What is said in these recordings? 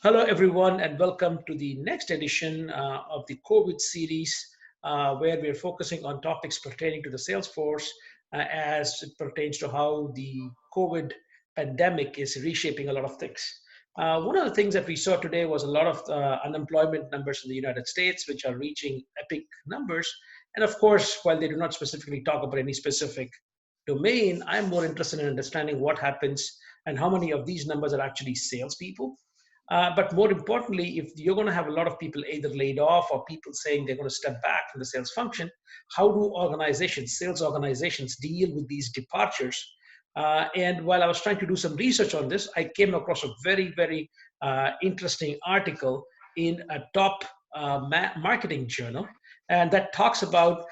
Hello, everyone, and welcome to the next edition of the COVID series, where we're focusing on topics pertaining to the sales force as it pertains to how the COVID pandemic is reshaping a lot of things. One of the things that we saw today was a lot of unemployment numbers in the United States, which are reaching epic numbers. And of course, while they do not specifically talk about any specific domain, I'm more interested in understanding what happens and how many of these numbers are actually salespeople. But more importantly, if you're going to have a lot of people either laid off or people saying they're going to step back from the sales function, how do organizations, sales organizations, deal with these departures? And while I was trying to do some research on this, I came across a very interesting article in a top marketing journal. And that talks about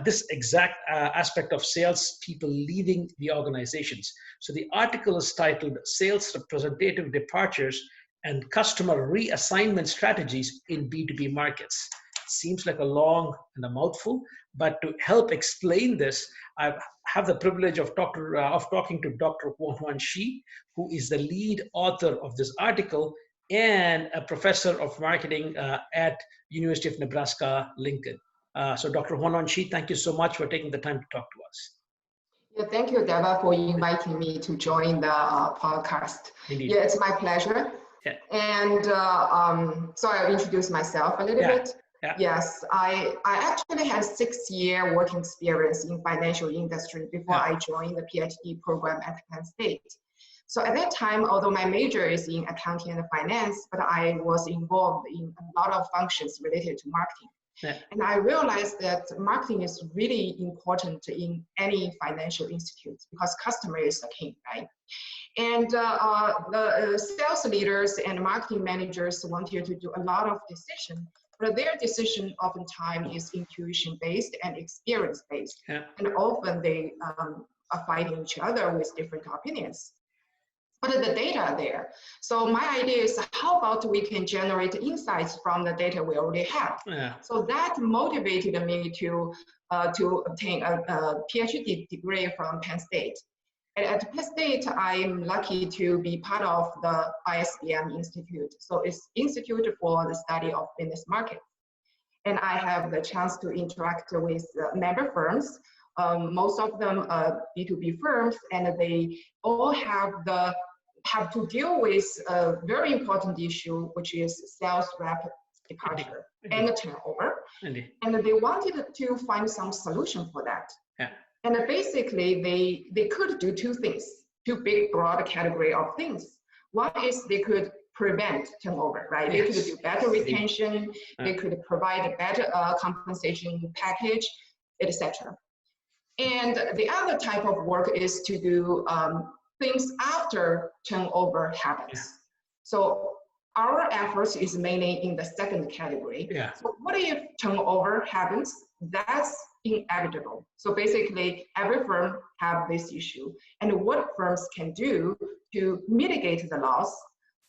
this exact aspect of sales people leaving the organizations. So the article is titled Sales Representative Departures and Customer Reassignment Strategies in B2B Markets. Seems like a long and a mouthful, but to help explain this, I have the privilege of talking to Dr. Huanhuan Shi, who is the lead author of this article and a professor of marketing at University of Nebraska, Lincoln. So Dr. Huanhuan Shi, thank you so much for taking the time to talk to us. Yeah, thank you, Deva, for inviting me to join the podcast. Indeed. Yeah, it's my pleasure. Yeah. And so I'll introduce myself a little bit. Yeah. Yes, I actually had 6-year working experience in financial industry before I joined the PhD program at Penn State. So at that time, although my major is in accounting and finance, but I was involved in a lot of functions related to marketing. Yeah. And I realized that marketing is really important in any financial institute because customer is the king, right? And the sales leaders and marketing managers wanted to do a lot of decision, but their decision oftentimes is intuition-based and experience-based. Yeah. And often they are fighting each other with different opinions. But the data are there. So my idea is how about we can generate insights from the data we already have. Yeah. So that motivated me to obtain a PhD degree from Penn State. And at Penn State, I'm lucky to be part of the ISBM Institute. So it's Institute for the Study of Business Market. And I have the chance to interact with member firms. Most of them are B2B firms, and they all have to deal with a very important issue, which is sales rep departure and turnover. And they wanted to find some solution for that. Yeah. And basically, they could do two things, two big, broad category of things. One is they could prevent turnover, right? They could do better retention, they could provide a better compensation package, etc. And the other type of work is to do things after turnover happens. So our efforts is mainly in the second category. Yeah. So what if turnover happens? That's inevitable. So basically, every firm have this issue, and what firms can do to mitigate the loss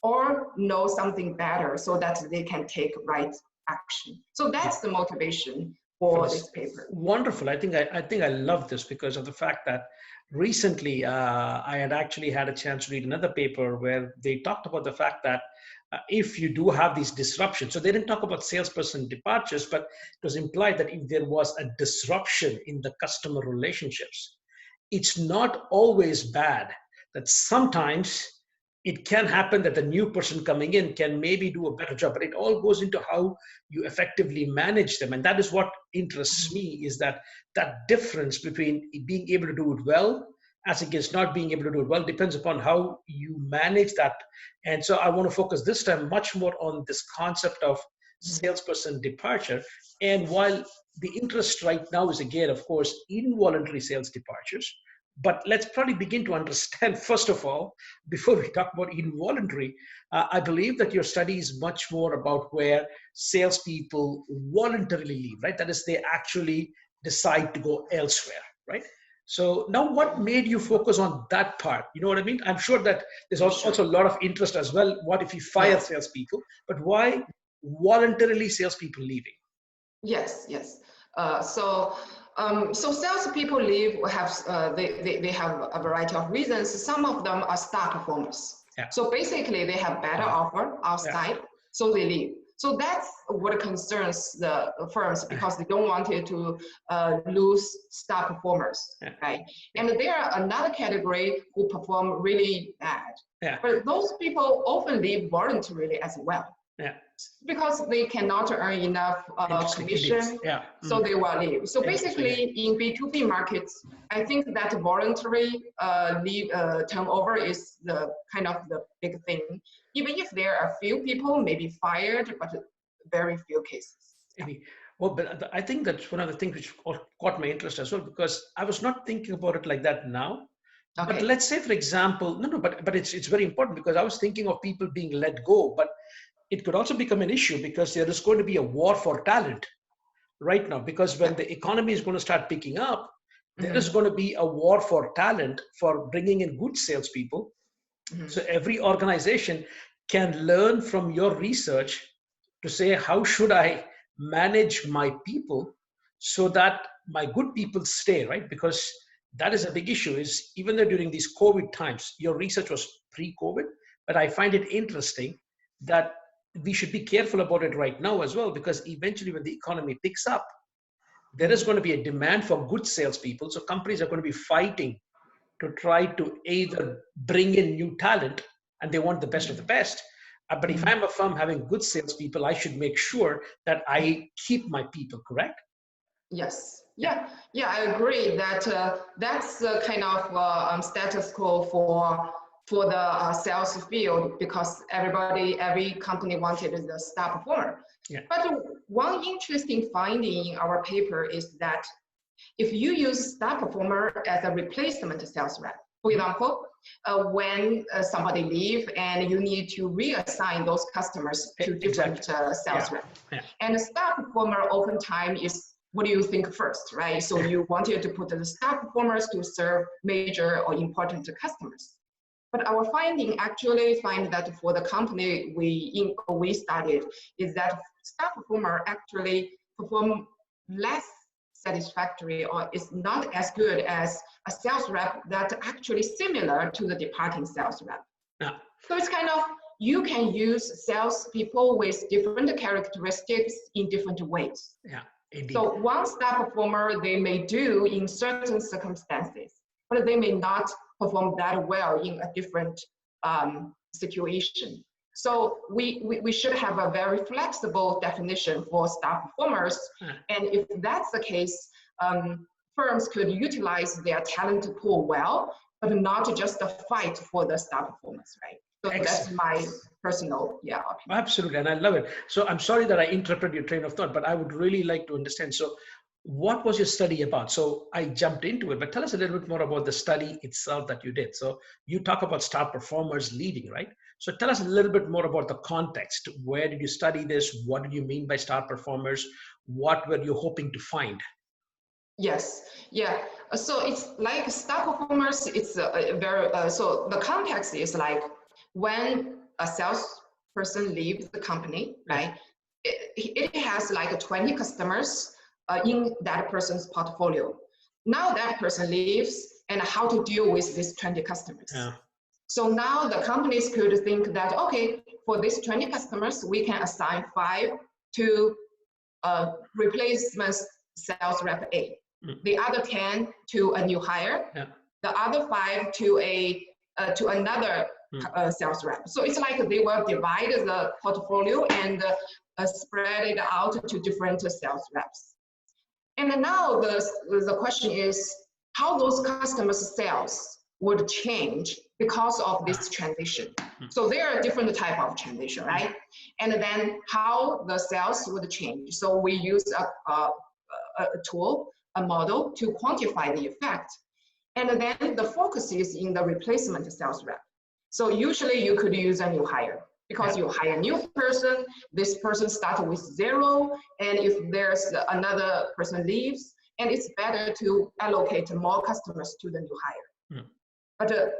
or know something better so that they can take right action. So that's the motivation for this paper. Wonderful. I think I love this because of the fact that recently I had actually had a chance to read another paper where they talked about the fact that if you do have these disruptions, so they didn't talk about salesperson departures, but it was implied that if there was a disruption in the customer relationships, it's not always bad. That sometimes it can happen that the new person coming in can maybe do a better job, but it all goes into how you effectively manage them. And that is what interests me, is that difference between being able to do it well as against not being able to do it well depends upon how you manage that. And so I want to focus this time much more on this concept of salesperson departure. And while the interest right now is again, of course, involuntary sales departures, but let's probably begin to understand, first of all, before we talk about involuntary, I believe that your study is much more about where salespeople voluntarily leave, right? That is, they actually decide to go elsewhere, right? So now what made you focus on that part? You know what I mean? I'm sure that there's also a lot of interest as well. What if you fire salespeople? But why voluntarily salespeople leaving? Yes. So salespeople leave, they have a variety of reasons. Some of them are star performers. Yeah. So basically they have better offer outside, so they leave. So that's what concerns the firms, because they don't want it to lose star performers, right? And there are another category who perform really bad. But those people often leave voluntarily as well. Because they cannot earn enough commission, so they will leave. So basically, in B2B markets, I think that voluntary leave turnover is the kind of the big thing. Even if there are few people maybe fired, but very few cases. Well, but I think that's one of the things which caught my interest as well, because I was not thinking about it like that now. But let's say, for example, but it's very important, because I was thinking of people being let go, but it could also become an issue because there is going to be a war for talent right now, because when the economy is going to start picking up, there is going to be a war for talent for bringing in good salespeople. So every organization can learn from your research to say, how should I manage my people so that my good people stay, right? Because that is a big issue. Is even though during these COVID times, your research was pre-COVID, but I find it interesting that we should be careful about it right now as well, because eventually when the economy picks up, there is going to be a demand for good salespeople. So companies are going to be fighting to try to either bring in new talent, and they want the best of the best. But if I'm a firm having good salespeople, I should make sure that I keep my people, correct? Yes. Yeah, I agree that that's the kind of status quo for the sales field, because every company wanted the star performer. But one interesting finding in our paper is that if you use star performer as a replacement sales rep, for example, when somebody leave and you need to reassign those customers to different sales rep, and the star performer oftentimes is, what do you think first, right? So you wanted to put the star performers to serve major or important customers. But our finding actually find that for the company we studied is that star performer actually perform less satisfactory, or is not as good as a sales rep that actually similar to the departing sales rep. So it's kind of, you can use sales people with different characteristics in different ways. Indeed. So one star performer they may do in certain circumstances, but they may not perform that well in a different situation. So we should have a very flexible definition for star performers. And if that's the case, firms could utilize their talent pool well, but not just fight for the star performance, right? So that's my personal opinion. Absolutely, and I love it. So I'm sorry that I interrupted your train of thought, but I would really like to understand. So what was your study about? So I jumped into it, but tell us a little bit more about the study itself that you did. So you talk about star performers leaving, right? So tell us a little bit more about the context. Where did you study this? What did you mean by star performers? What were you hoping to find? Yes, so it's like star performers, it's very, so the context is like when a salesperson leaves the company, right? It has like 20 customers in that person's portfolio. Now that person leaves, and how to deal with these 20 customers. So now the companies could think that, okay, for these 20 customers, we can assign 5 to replacement sales rep A. The other 10 to a new hire, the other 5 to another sales rep. So it's like they will divide the portfolio and spread it out to different sales reps. And now the question is how those customers' sales would change because of this transition. So there are different type of transition, right? And then how the sales would change. So we use a tool, a model to quantify the effect. And then the focus is in the replacement sales rep. So usually you could use a new hire, because you hire a new person, this person starts with 0, and if there's another person leaves, and it's better to allocate more customers to the new hire. But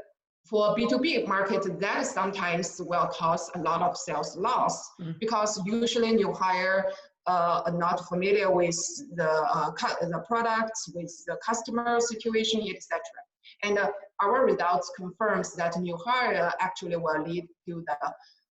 for B2B market, that sometimes will cause a lot of sales loss, because usually new hire are not familiar with the products, with the customer situation, etc. And our results confirms that new hire actually will lead to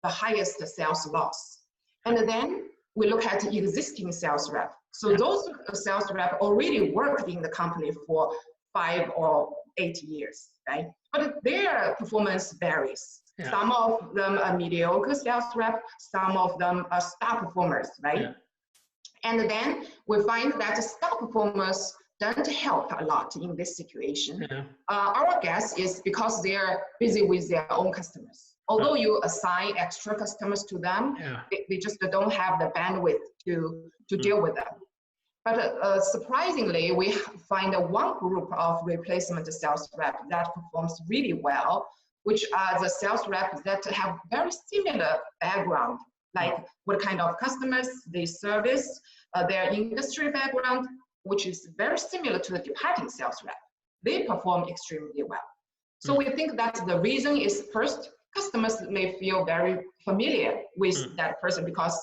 the highest sales loss. And then we look at existing sales rep. So those sales rep already worked in the company for 5 or 8 years, right? But their performance varies. Yeah. Some of them are mediocre sales rep, some of them are star performers, right? Yeah. And then we find that star performers don't help a lot in this situation. Yeah. Our guess is because they're busy with their own customers. Although you assign extra customers to them, yeah. they just don't have the bandwidth to deal with them. But surprisingly, we find one group of replacement sales reps that performs really well, which are the sales reps that have very similar background, like what kind of customers they service, their industry background, which is very similar to the departing sales rep. They perform extremely well. So we think that the reason is, first, customers may feel very familiar with that person because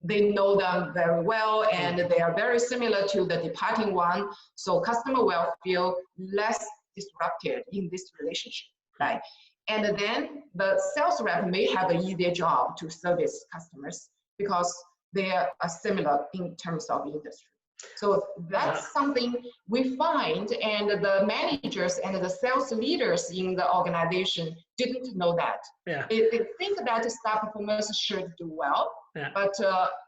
they know them very well and they are very similar to the departing one. So customer will feel less disrupted in this relationship, right? And then the sales rep may have an easier job to service customers because they are similar in terms of industry. So that's something we find, and the managers and the sales leaders in the organization didn't know that. Yeah. They think that staff performers should do well, but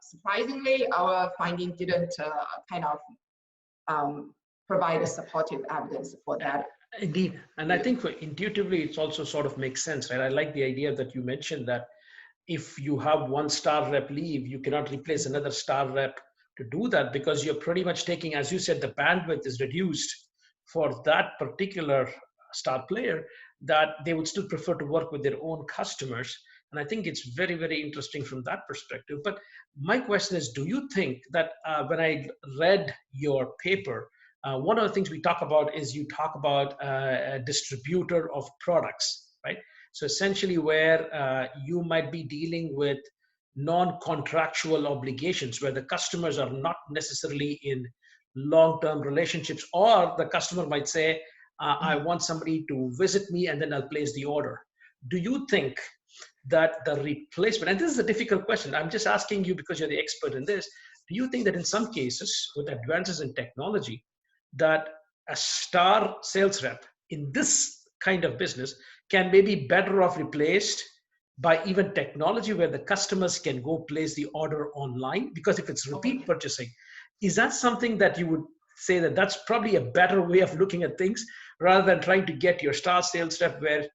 surprisingly, our finding didn't provide a supportive evidence for that. Indeed, and I think intuitively it also sort of makes sense, right? I like the idea that you mentioned that if you have one star rep leave, you cannot replace another star rep to do that, because you're pretty much taking, as you said, the bandwidth is reduced for that particular star player, that they would still prefer to work with their own customers. And I think it's very, very interesting from that perspective. But my question is, do you think that when I read your paper, one of the things we talk about is you talk about a distributor of products, right? So essentially where you might be dealing with non-contractual obligations, where the customers are not necessarily in long-term relationships, or the customer might say, I want somebody to visit me and then I'll place the order. Do you think that the replacement, and this is a difficult question, I'm just asking you because you're the expert in this, do you think that in some cases with advances in technology, that a star sales rep in this kind of business can maybe better off replaced by even technology where the customers can go place the order online? Because if it's repeat purchasing, is that something that you would say that that's probably a better way of looking at things, rather than trying to get your star sales rep where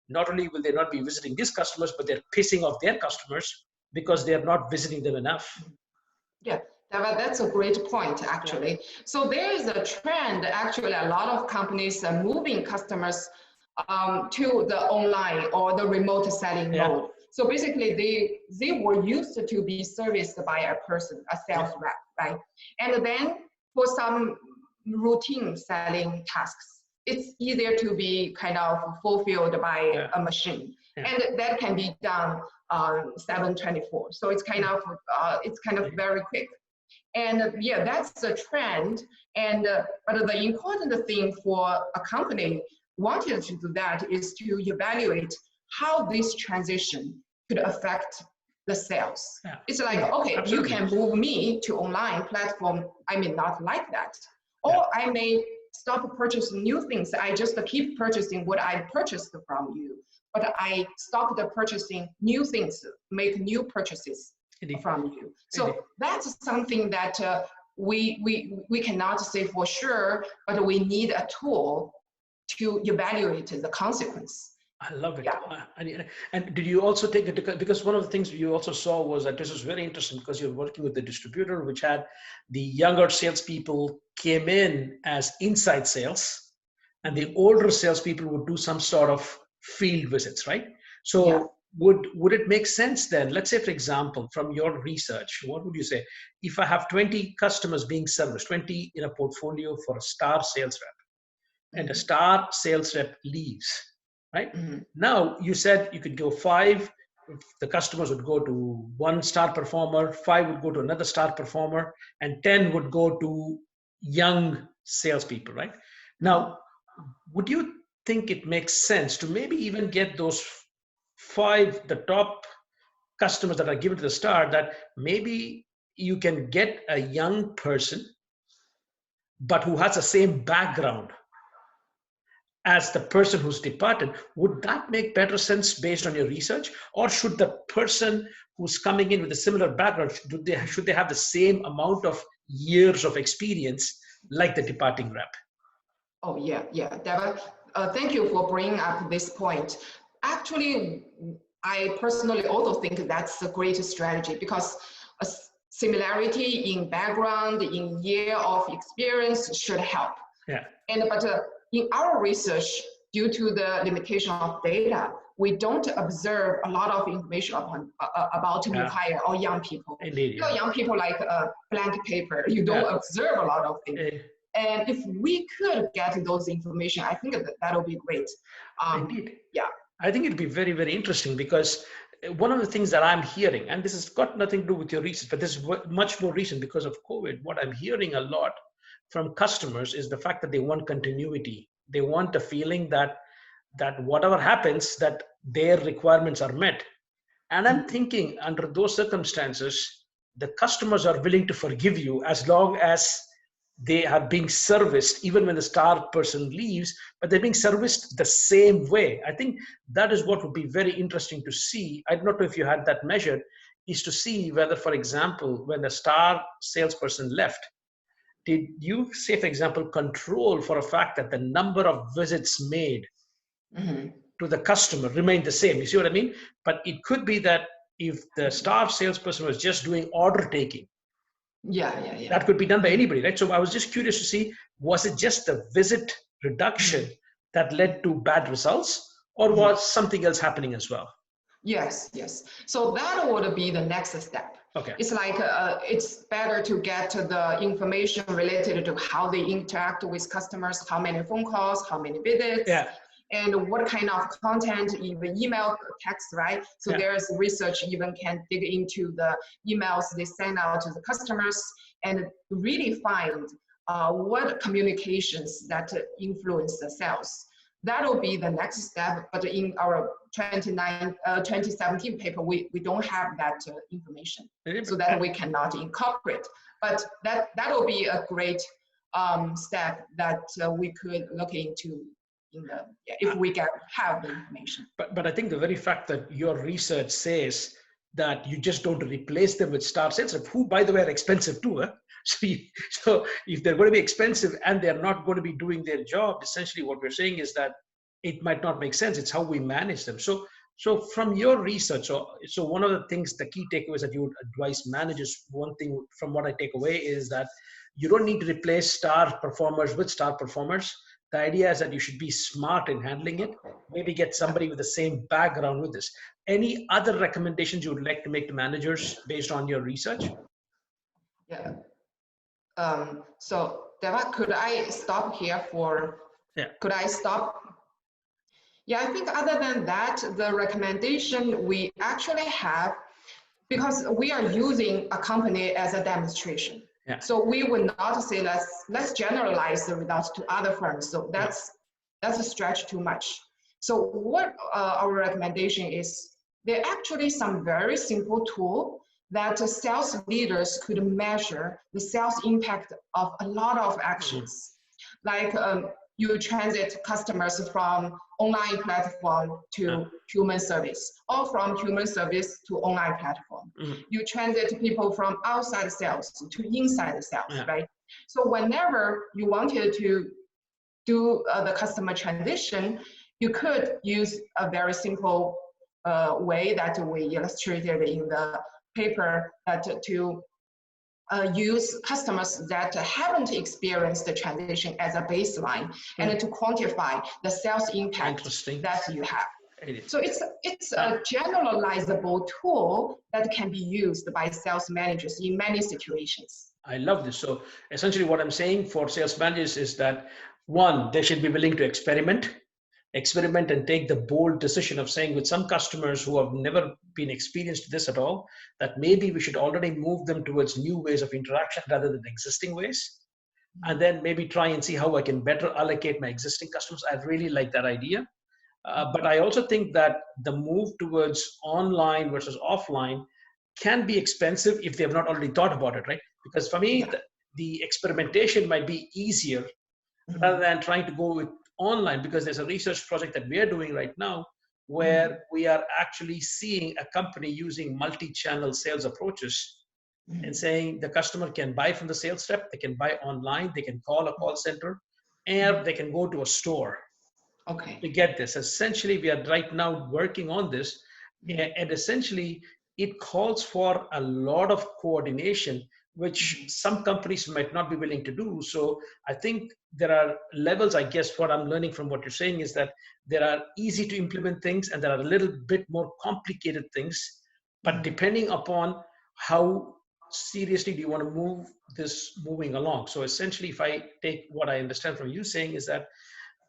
not only will they not be visiting these customers, but they're pissing off their customers because they're not visiting them enough? Yeah, that's a great point, actually. Yeah. So there is a trend, actually, a lot of companies are moving customers to the online or the remote selling mode. So basically, they were used to be serviced by a person, a sales rep, right? And then for some routine selling tasks, it's easier to be kind of fulfilled by a machine, and that can be done 7/24. So it's kind of very quick. And that's the trend. And but the important thing for a company wanted to do that is to evaluate how this transition could affect the sales. Yeah. It's like, okay, absolutely. You can move me to online platform. I may not like that. Or I may stop purchasing new things. I just keep purchasing what I purchased from you. But I stopped purchasing new things, make new purchases from you. So that's something that we cannot say for sure, but we need a tool to evaluate the consequence. I love it. Yeah. And did you also take it, because one of the things you also saw was that this was very interesting because you're working with the distributor, which had the younger salespeople came in as inside sales, and the older salespeople would do some sort of field visits, right? So would it make sense then, let's say, for example, from your research, what would you say, if I have 20 customers being serviced, 20 in a portfolio for a star sales rep, and a star sales rep leaves, right? Now you said you could go 5, the customers would go to 1 star performer, 5 would go to another star performer, and 10 would go to young salespeople, right? Now, would you think it makes sense to maybe even get those the top customers that are given to the start, that maybe you can get a young person, but who has the same background as the person who's departed. Would that make better sense based on your research? Or should the person who's coming in with a similar background, should they have the same amount of years of experience like the departing rep? Oh, yeah, yeah. Devin, thank you for bringing up this point. Actually, I personally also think that's a great strategy, because a similarity in background, in year of experience should help. Yeah. But in our research, due to the limitation of data, we don't observe a lot of information about new hire or young people. Indeed, yeah. Young people like a blank paper. You don't observe a lot of things. And if we could get those information, I think that'll be great. Indeed. Yeah. I think it'd be very, very interesting, because one of the things that I'm hearing, and this has got nothing to do with your research, but this is much more recent because of COVID, what I'm hearing a lot from customers is the fact that they want continuity. They want a feeling that whatever happens, that their requirements are met. And I'm thinking, under those circumstances, the customers are willing to forgive you as long as they are being serviced, even when the star person leaves, but they're being serviced the same way. I think that is what would be very interesting to see. I don't know if you had that measured, is to see whether, for example, when the star salesperson left, did you, say, for example, control for a fact that the number of visits made to the customer remained the same? You see what I mean? But it could be that if the star salesperson was just doing order taking, that could be done by anybody, right? So I was just curious to see, was it just the visit reduction that led to bad results, or was something else happening as well? Yes, yes. So that would be the next step. Okay. It's like it's better to get the information related to how they interact with customers, how many phone calls, how many visits, and what kind of content, even email, text, right? So there's research even can dig into the emails they send out to the customers and really find what communications that influence the sales. That'll be the next step, but in our 2017 paper, we don't have that information, so that we cannot incorporate. But that'll be a great step that we could look into if we have the information. But I think the very fact that your research says that you just don't replace them with star sales reps, who, by the way, are expensive too. So if they're going to be expensive and they're not going to be doing their job, essentially what we're saying is that it might not make sense. It's how we manage them. So from your research, so one of the things, the key takeaways that you would advise managers, one thing from what I take away is that you don't need to replace star performers with star performers. The idea is that you should be smart in handling it. Maybe get somebody with the same background with this. Any other recommendations you would like to make to managers based on your research? Yeah. So Deva, could I stop here for? Yeah. Could I stop? Yeah, I think other than that, the recommendation we actually have, because we are using a company as a demonstration. Yeah. So we would not say let's generalize the results to other firms. So that's a stretch too much. So what our recommendation is, there are actually some very simple tool that sales leaders could measure the sales impact of a lot of actions. Like you transit customers from online platform to human service, or from human service to online platform. You transit people from outside sales to inside sales, right? So whenever you wanted to do the customer transition, you could use a very simple way that we illustrated in the paper, that to use customers that haven't experienced the transition as a baseline, and to quantify the sales impact that you have. So it's a generalizable tool that can be used by sales managers in many situations. I love this. So essentially what I'm saying for sales managers is that, one, they should be willing to experiment and take the bold decision of saying, with some customers who have never been experienced to this at all, that maybe we should already move them towards new ways of interaction rather than existing ways. and then maybe try and see how I can better allocate my existing customers. I really like that idea. But I also think that the move towards online versus offline can be expensive if they have not already thought about it, right? Because for me, Yeah. the experimentation might be easier rather Mhm. than trying to go with online, because there's a research project that we are doing right now Mhm. where we are actually seeing a company using multi-channel sales approaches and Mhm. saying the customer can buy from the sales rep, they can buy online, they can call a call center, and Mhm. they can go to a store Okay. to get this. Essentially, we are right now working on this, Mhm. and essentially, it calls for a lot of coordination, which Mhm. some companies might not be willing to do. So I think there are levels. I guess what I'm learning from what you're saying is that there are easy to implement things, and there are a little bit more complicated things. But Mhm. depending upon how seriously do you want to move this moving along. So essentially, if I take what I understand from you saying is that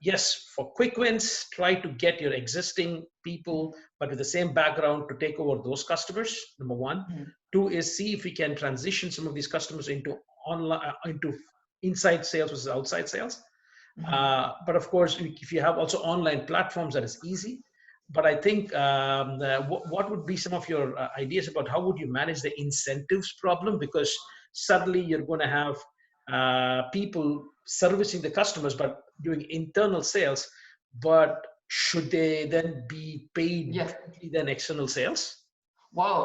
yes, for quick wins, try to get your existing people, but with the same background to take over those customers. Number one. Mhm. Two is see if we can transition some of these customers into online, into inside sales versus outside sales. Mhm. But of course, if you have also online platforms, that is easy. But I think what would be some of your ideas about how would you manage the incentives problem? Because suddenly you're going to have people servicing the customers, but doing internal sales. But should they then be paid Yes. differently than external sales? Wow,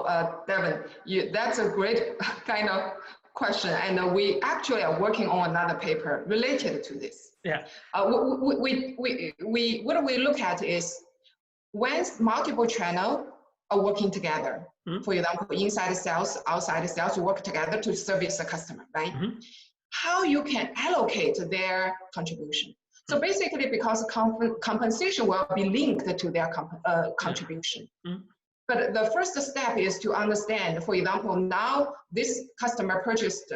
Devin, that's a great kind of question. And we actually are working on another paper related to this. Yeah. What we look at is when multiple channels are working together, Mm-hmm. for example, inside sales, outside sales work together to service the customer, right? Mm-hmm. How you can allocate their contribution. So basically, because compensation will be linked to their Yeah. contribution. Mm-hmm. But the first step is to understand, for example, now this customer purchased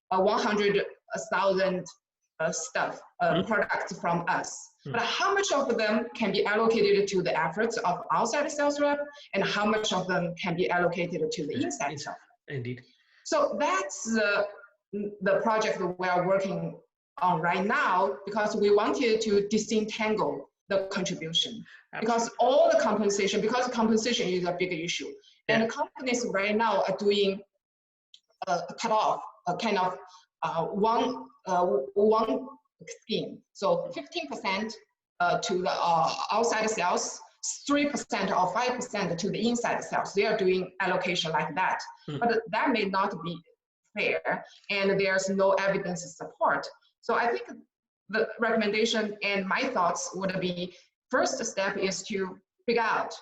100,000 products from us. But how much of them can be allocated to the efforts of outside sales rep, and how much of them can be allocated to the inside sales rep? Indeed. So that's the project we are working on right now, because we wanted to disentangle the contribution. Because Absolutely. all the compensation, because compensation is a big issue. And Yeah. the companies right now are doing a cut-off, a kind of one scheme. So 15% to the outside sales, 3% or 5% to the inside sales. They are doing allocation like that. But that may not be fair, and there's no evidence support. So I think the recommendation and my thoughts would be, first step is to figure out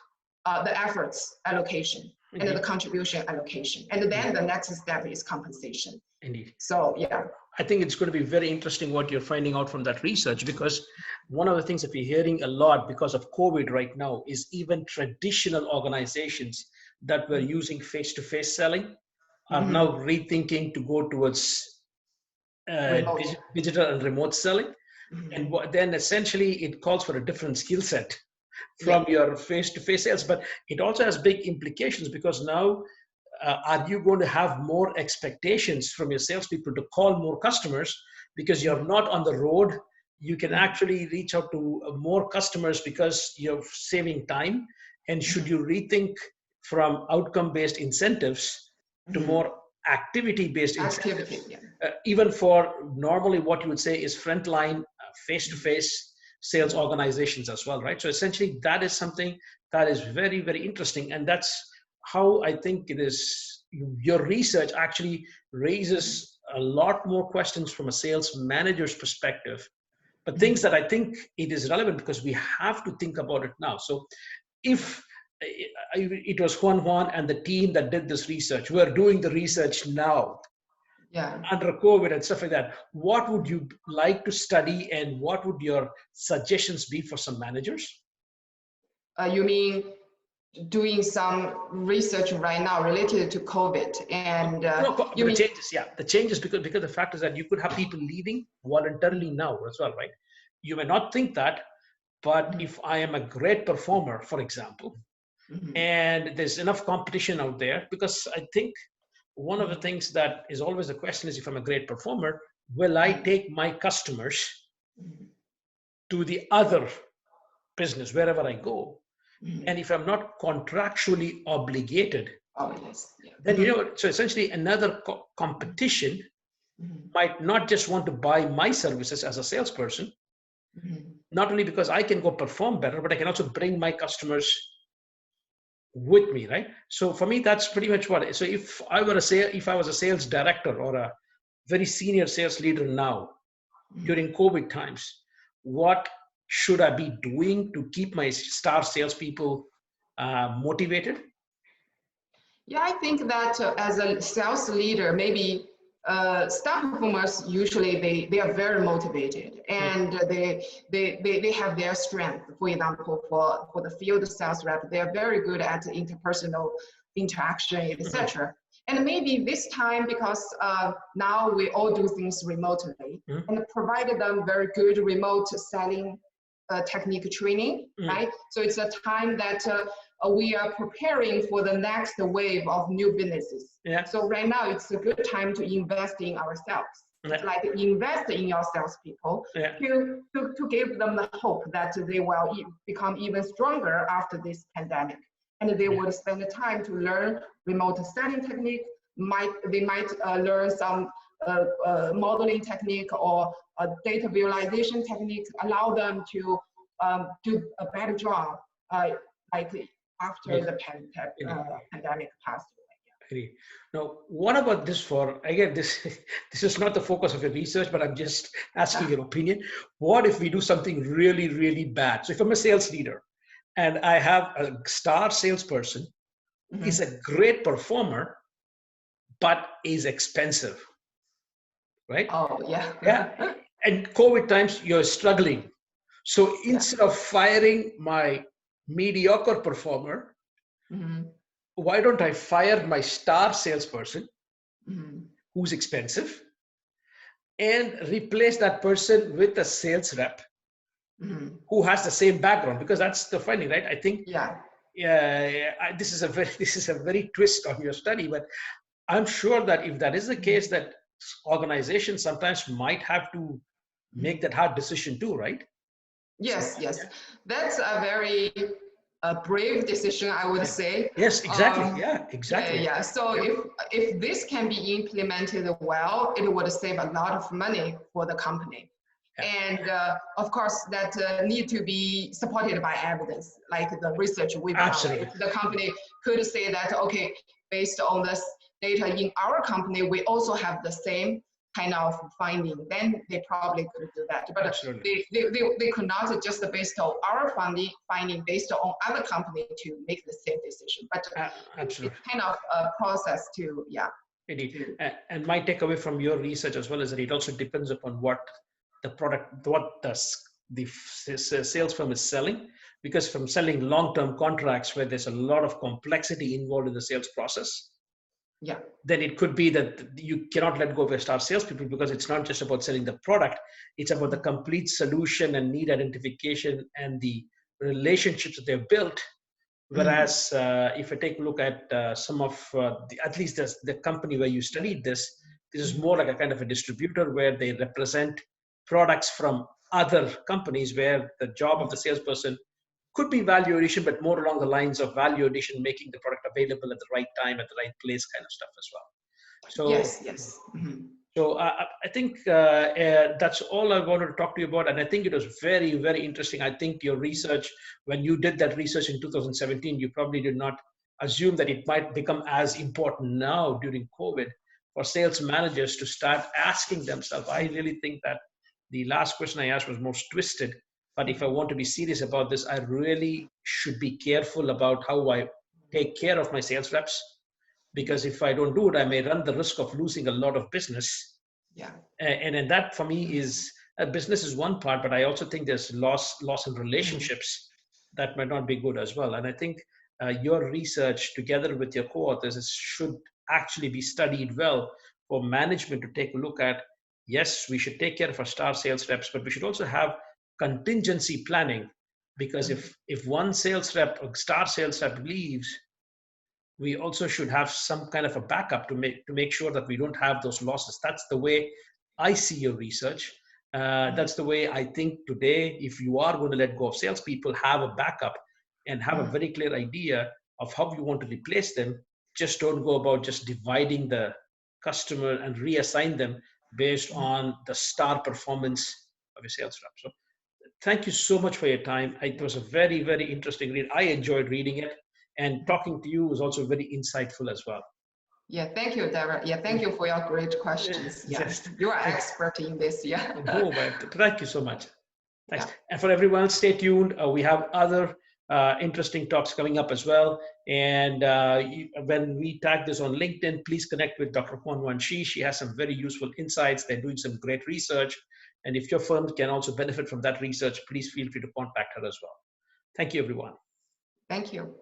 the efforts allocation and the contribution allocation. And then the next step is compensation. Indeed. So yeah. I think it's going to be very interesting what you're finding out from that research, because one of the things that we're hearing a lot because of COVID right now is even traditional organizations that were using face-to-face selling are now rethinking to go towards Remote. digital and remote selling. And Mhm. then essentially it calls for a different skill set Yeah. from your face-to-face sales, but it also has big implications, because now are you going to have more expectations from your salespeople to call more customers because you're not on the road? You can actually reach out to more customers because you're saving time. And should you rethink from outcome-based incentives to more activity-based incentives? Activity, yeah. Even for normally what you would say is frontline face-to-face sales organizations as well, right? So essentially that is something that is very, very interesting. And that's how I think it is. Your research actually raises a lot more questions from a sales manager's perspective, but things that I think it is relevant because we have to think about it now. So if it was Huanhuan and the team that did this research, we're doing the research now Yeah. under COVID and stuff like that, what would you like to study and what would your suggestions be for some managers? You mean doing some research right now related to COVID, and No, you the mean changes, yeah, the changes, because the fact is that you could have people leaving voluntarily now as well, right? You may not think that, but if I am a great performer, for example, and there's enough competition out there, because I think one of the things that is always a question is, if I'm a great performer, will I take my customers to the other business wherever I go? And if I'm not contractually obligated, then, so essentially another competition might not just want to buy my services as a salesperson, not only because I can go perform better, but I can also bring my customers with me, right? So for me, that's pretty much what. So if I was a sales director or a very senior sales leader now during COVID times, what should I be doing to keep my star salespeople motivated? Yeah, I think that as a sales leader, maybe star performers usually they are very motivated and they have their strength. For example, for the field sales rep, they are very good at interpersonal interaction, etc. And maybe this time, because now we all do things remotely, and provided them very good remote selling technique training, right? So it's a time that we are preparing for the next wave of new businesses. So right now it's a good time to invest in ourselves. It's like invest in your salespeople to give them the hope that they will become even stronger after this pandemic. And they would spend the time to learn remote selling technique. They might learn some modeling technique or a data visualization technique, allow them to do a better job like after the pandemic passed away. Now, what about this for, again, this is not the focus of your research, but I'm just asking your opinion. What if we do something really, really bad? So if I'm a sales leader and I have a star salesperson, is a great performer, but is expensive, right? Oh, yeah. And COVID times, you're struggling. So instead of firing my mediocre performer, why don't I fire my star salesperson who's expensive and replace that person with a sales rep who has the same background? Because that's the funny, right? I think this is a very twist on your study, but I'm sure that if that is the case, that organizations sometimes might have to make that hard decision too, right? Yes. That's a very brave decision, I would say. Yes, exactly. Exactly. Yeah. So if this can be implemented well, it would save a lot of money for the company. And of course, that need to be supported by evidence, like the research we've done. If the company could say that, okay, based on this data in our company, we also have the same kind of finding, then they probably could do that. But they could not just based on our finding based on other company to make the same decision. But it's kind of a process to, Indeed. And my takeaway from your research as well is that it also depends upon what the product, what the sales firm is selling, because from selling long-term contracts where there's a lot of complexity involved in the sales process, then it could be that you cannot let go of your star salespeople, because it's not just about selling the product, it's about the complete solution and need identification and the relationships that they've built. Whereas if I take a look at some of at least the company where you studied this is more like a kind of a distributor where they represent products from other companies, where the job of the salesperson could be value addition, but more along the lines of value addition, making the product available at the right time, at the right place kind of stuff as well. So yes. So I think that's all I wanted to talk to you about. And I think it was very, very interesting. I think your research, when you did that research in 2017, you probably did not assume that it might become as important now during COVID for sales managers to start asking themselves. I really think that the last question I asked was most twisted. But if I want to be serious about this, I really should be careful about how I take care of my sales reps. Because if I don't do it, I may run the risk of losing a lot of business. And that for me is, business is one part, but I also think there's loss in relationships that might not be good as well. And I think your research together with your co-authors should actually be studied well for management to take a look at. Yes, we should take care of our star sales reps, but we should also have contingency planning, because if one sales rep or star sales rep leaves, we also should have some kind of a backup to make sure that we don't have those losses. That's the way I see your research. That's the way I think today. If you are going to let go of salespeople, have a backup and have a very clear idea of how you want to replace them. Just don't go about just dividing the customer and reassign them based on the star performance of your sales rep. So thank you so much for your time. It was a very, very interesting read. I enjoyed reading it, and talking to you was also very insightful as well. Yeah, thank you, Deborah. Yeah, thank you for your great questions. Yeah, Just you are thank, expert in this. Yeah. oh, but thank you so much. Thanks. Yeah. And for everyone, stay tuned. We have other interesting talks coming up as well. And when we tag this on LinkedIn, please connect with Dr. Huanhuan Shi. She has some very useful insights. They're doing some great research. And if your firm can also benefit from that research, please feel free to contact her as well. Thank you, everyone. Thank you.